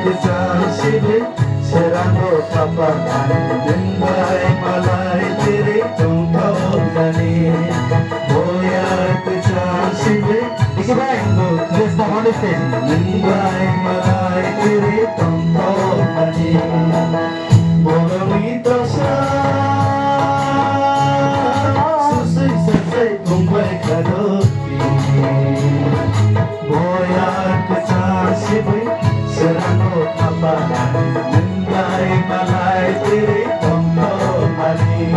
kecil seranggo kapanan dengai malai diri tungkau nani boya kecil seranggo kapanan dengai malai diri tungkau nani borong itu susui selesai kumbai kadoti boya kecil seranggo kapanan dengai malai diri tungkau nani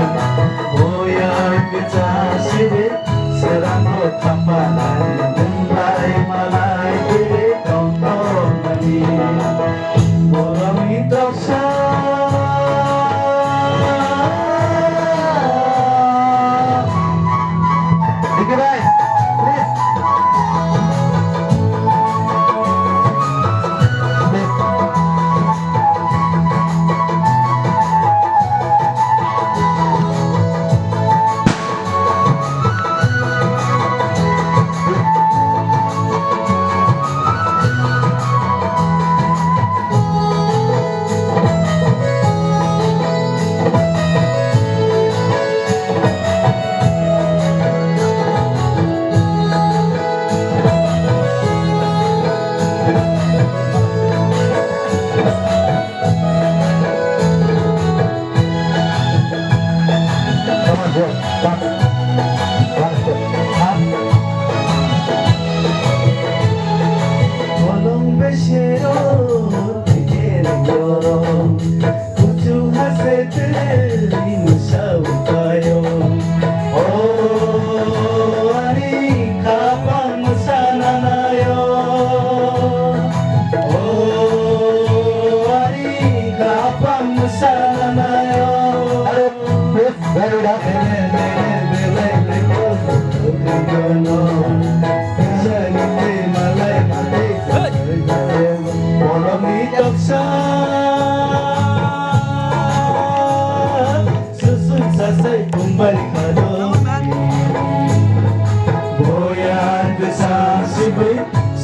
boya kecil seranggo kapanan dengai malai diri tungkau nani borong itu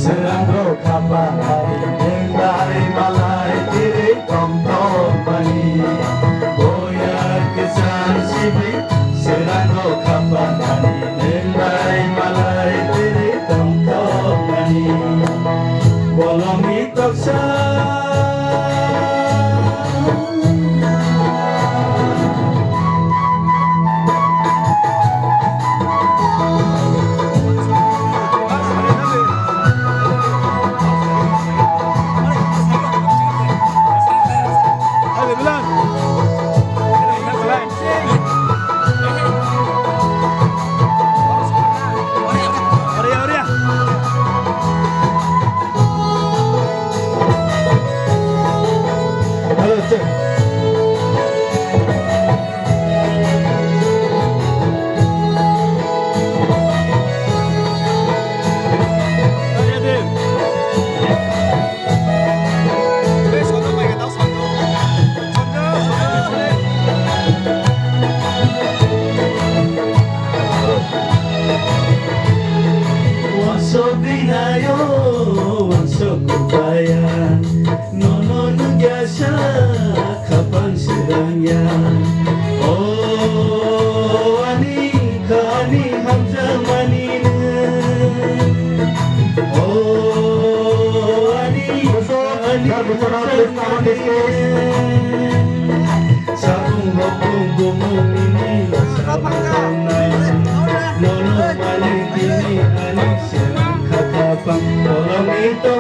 seranggo kapanan dengai malai diri tungkau nani boya kecil seranggo kapanan dengai malai diri tungkau nani bolong itu nono nugyasya kapan serangnya oh ani kani hamza manina oh ani sabung bopung bumung ini nono malik ini ani serang kakapang tolong itu